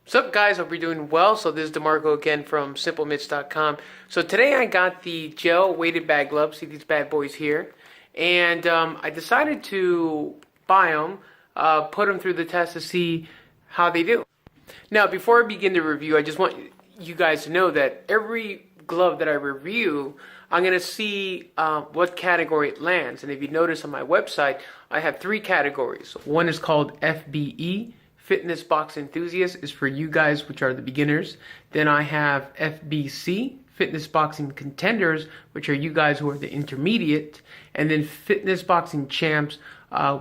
What's up, guys? Hope you're doing well. So this is DeMarco again from SimpleMitts.com. So today I got the gel weighted bag gloves. See these bad boys here, and I decided to buy them, put them through the test to see how they do. Now, before I begin the review, I just want you guys to know that every glove that I review, I'm going to see what category it lands. And if you notice on my website, I have three categories. One is called FBE. Fitness Box Enthusiast is for you guys, which are the beginners. Then I have FBC, Fitness Boxing Contenders, which are you guys who are the intermediate. And then Fitness Boxing Champs,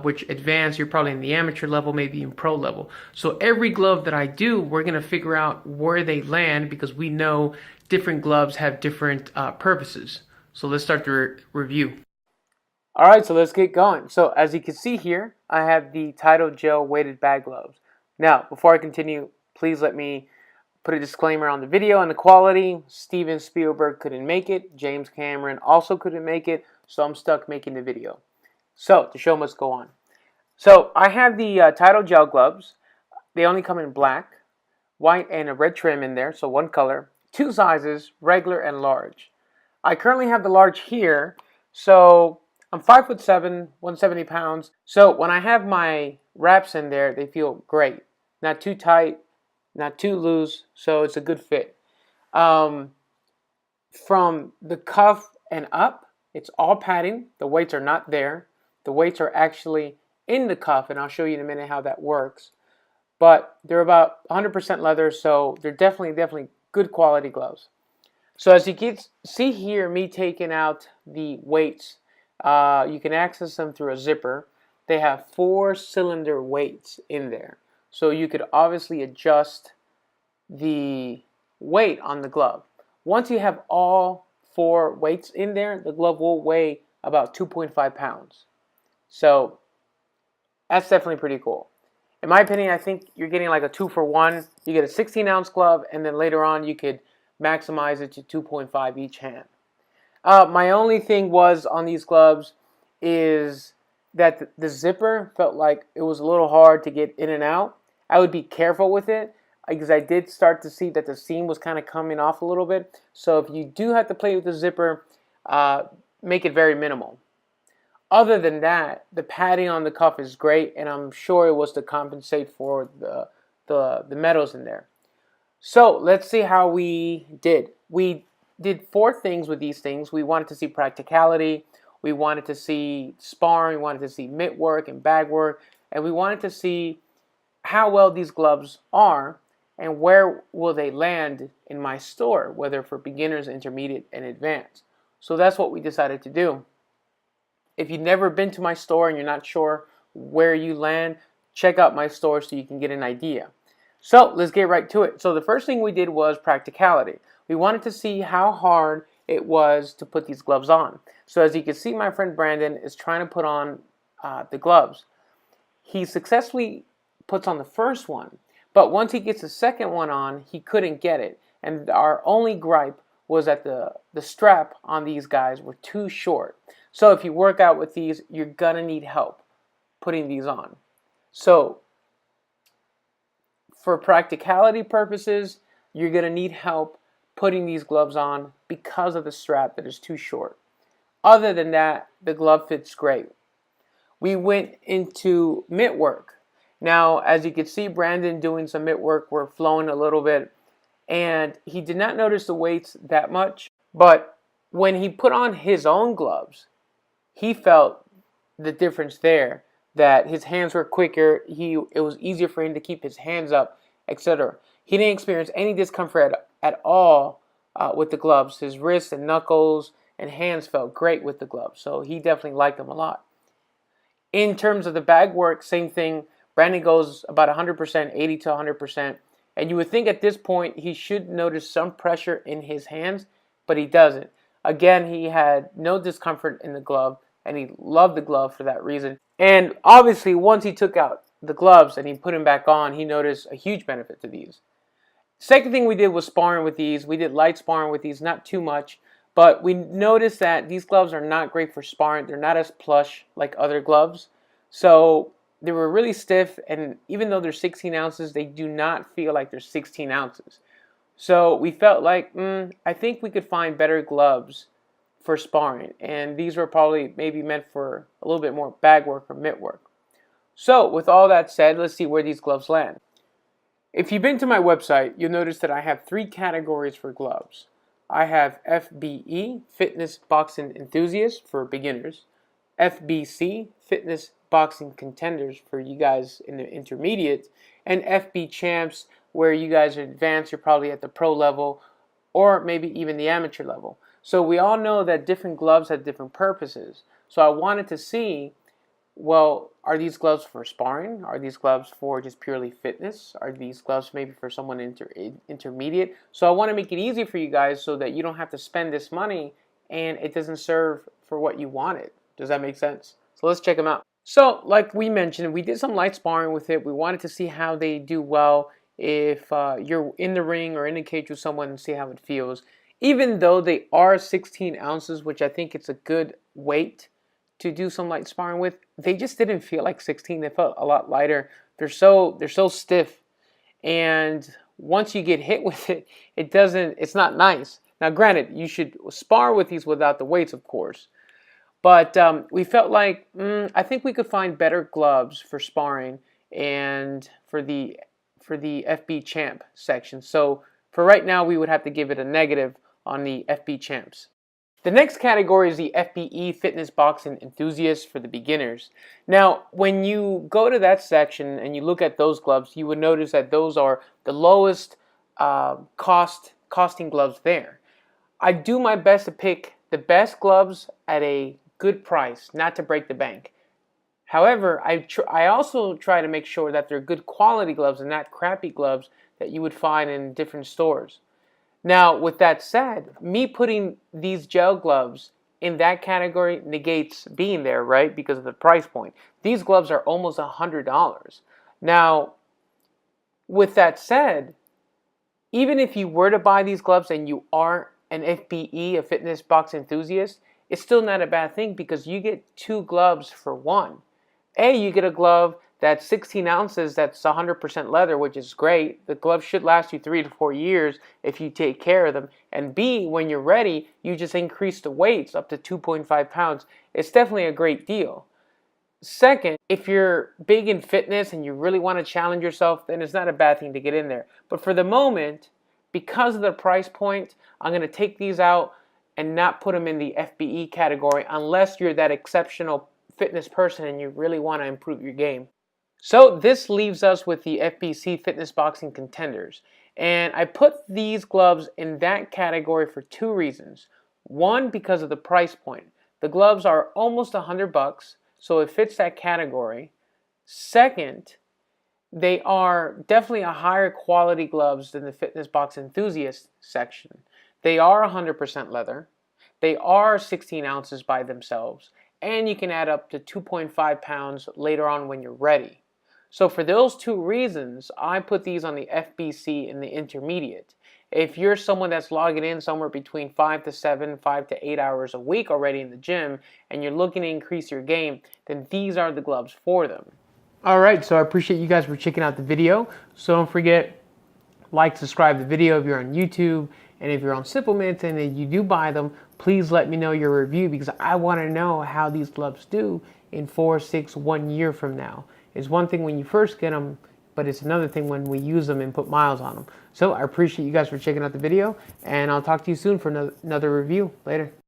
which advance, you're probably in the amateur level, maybe in pro level. So every glove that I do, we're going to figure out where they land because we know different gloves have different purposes. So let's start the review. All right, so let's get going. So as you can see here, I have the Title Gel weighted bag gloves. Now, before I continue, please let me put a disclaimer on the video and the quality. Steven Spielberg couldn't make it. James Cameron also couldn't make it, so I'm stuck making the video. So, the show must go on. So, I have the Title Gel gloves. They only come in black, white, and a red trim in there, so one color. Two sizes, regular and large. I currently have the large here, so I'm 5'7", 170 pounds. So when I have my wraps in there, they feel great. Not too tight, not too loose, so it's a good fit. From the cuff and up, it's all padding. The weights are not there. The weights are actually in the cuff, and I'll show you in a minute how that works. But they're about 100% leather, so they're definitely good quality gloves. So as you can see here, me taking out the weights, you can access them through a zipper. They have 4-cylinder weights in there. So you could obviously adjust the weight on the glove. Once you have all 4 weights in there, the glove will weigh about 2.5 pounds. So that's definitely pretty cool. In my opinion, I think you're getting like a 2-for-1. You get a 16-ounce glove, and then later on you could maximize it to 2.5 each hand. My only thing was on these gloves is that the zipper felt like it was a little hard to get in and out. I would be careful with it because I did start to see that the seam was kind of coming off a little bit. So if you do have to play with the zipper, make it very minimal. Other than that, the padding on the cuff is great, and I'm sure it was to compensate for the metals in there. So let's see how we did. We did 4 things with these things. We wanted to see practicality, we wanted to see sparring, we wanted to see mitt work and bag work, and we wanted to see how well these gloves are and where will they land in my store, whether for beginners, intermediate, and advanced. So that's what we decided to do. If you've never been to my store and you're not sure where you land, check out my store so you can get an idea. So let's get right to it. So the first thing we did was practicality. We wanted to see how hard it was to put these gloves on. So as you can see, my friend Brandon is trying to put on the gloves. He successfully puts on the first one, but once he gets the second one on, he couldn't get it. And our only gripe was that the strap on these guys were too short. So if you work out with these, you're gonna need help putting these on. So for practicality purposes, you're gonna need help putting these gloves on because of the strap that is too short. Other than that, the glove fits great. We went into mitt work. Now, as you can see, Brandon doing some mitt work, we're flowing a little bit, and he did not notice the weights that much, but when he put on his own gloves, he felt the difference there, that his hands were quicker, it was easier for him to keep his hands up, etc. He didn't experience any discomfort at all with the gloves. His wrists and knuckles and hands felt great with the gloves, so he definitely liked them a lot. In terms of the bag work, same thing. Brandon goes about 100%, 80 to 100%, and you would think at this point he should notice some pressure in his hands, but he doesn't. Again, he had no discomfort in the glove, and he loved the glove for that reason. And obviously, once he took out the gloves and he put them back on, he noticed a huge benefit to these. Second thing we did was sparring with these. We did light sparring with these, not too much, but we noticed that these gloves are not great for sparring. They're not as plush like other gloves. So they were really stiff, and even though they're 16 ounces, they do not feel like they're 16 ounces. So we felt like, I think we could find better gloves for sparring, and these were probably maybe meant for a little bit more bag work or mitt work. So with all that said, let's see where these gloves land. If you've been to my website, you'll notice that I have 3 categories for gloves. I have FBE, Fitness Boxing Enthusiast, for beginners. FBC, Fitness Boxing Contenders, for you guys in the intermediate. And FB Champs, where you guys are advanced, you're probably at the pro level or maybe even the amateur level. So we all know that different gloves have different purposes. So I wanted to see, well, are these gloves for sparring? Are these gloves for just purely fitness? Are these gloves maybe for someone intermediate? So I want to make it easy for you guys so that you don't have to spend this money and it doesn't serve for what you wanted. Does that make sense? So let's check them out. So like we mentioned, we did some light sparring with it. We wanted to see how they do well if you're in the ring or in the cage with someone and see how it feels. Even though they are 16 ounces, which I think it's a good weight to do some light sparring with, they just didn't feel like 16. They felt a lot lighter. They're so stiff, and once you get hit with it, it's not nice. Now granted, you should spar with these without the weights, of course, but we felt like I think we could find better gloves for sparring and for the FB Champ section. So for right now, we would have to give it a negative on the FB Champs. The next category is the FBE, Fitness Boxing Enthusiast, for the beginners. Now, when you go to that section and you look at those gloves, you would notice that those are the lowest costing gloves there. I do my best to pick the best gloves at a good price, not to break the bank. However, I also try to make sure that they're good quality gloves and not crappy gloves that you would find in different stores. Now, with that said, me putting these gel gloves in that category negates being there, right? Because of the price point. These gloves are almost $100. Now, with that said, even if you were to buy these gloves and you are an FBE, a fitness box enthusiast, it's still not a bad thing because you get 2 gloves for 1. You get a glove that's 16 ounces, that's 100% leather, which is great. The gloves should last you 3 to 4 years if you take care of them. And B, when you're ready, you just increase the weights up to 2.5 pounds. It's definitely a great deal. Second, if you're big in fitness and you really want to challenge yourself, then it's not a bad thing to get in there. But for the moment, because of the price point, I'm going to take these out and not put them in the FBE category unless you're that exceptional fitness person and you really want to improve your game. So this leaves us with the FBC Fitness Boxing Contenders. And I put these gloves in that category for 2 reasons. One, because of the price point. The gloves are almost $100, so it fits that category. Second, they are definitely a higher quality gloves than the Fitness Box Enthusiast section. They are 100% leather. They are 16 ounces by themselves. And you can add up to 2.5 pounds later on when you're ready. So for those 2 reasons, I put these on the FBC in the intermediate. If you're someone that's logging in somewhere between 5 to 7, 5 to 8 hours a week already in the gym, and you're looking to increase your game, then these are the gloves for them. Alright, so I appreciate you guys for checking out the video. So don't forget, like, subscribe to the video if you're on YouTube, and if you're on Simple Mints and if you do buy them, please let me know your review because I want to know how these gloves do in 4, 6, 1 year from now. It's one thing when you first get them, but it's another thing when we use them and put miles on them. So I appreciate you guys for checking out the video, and I'll talk to you soon for another review. Later.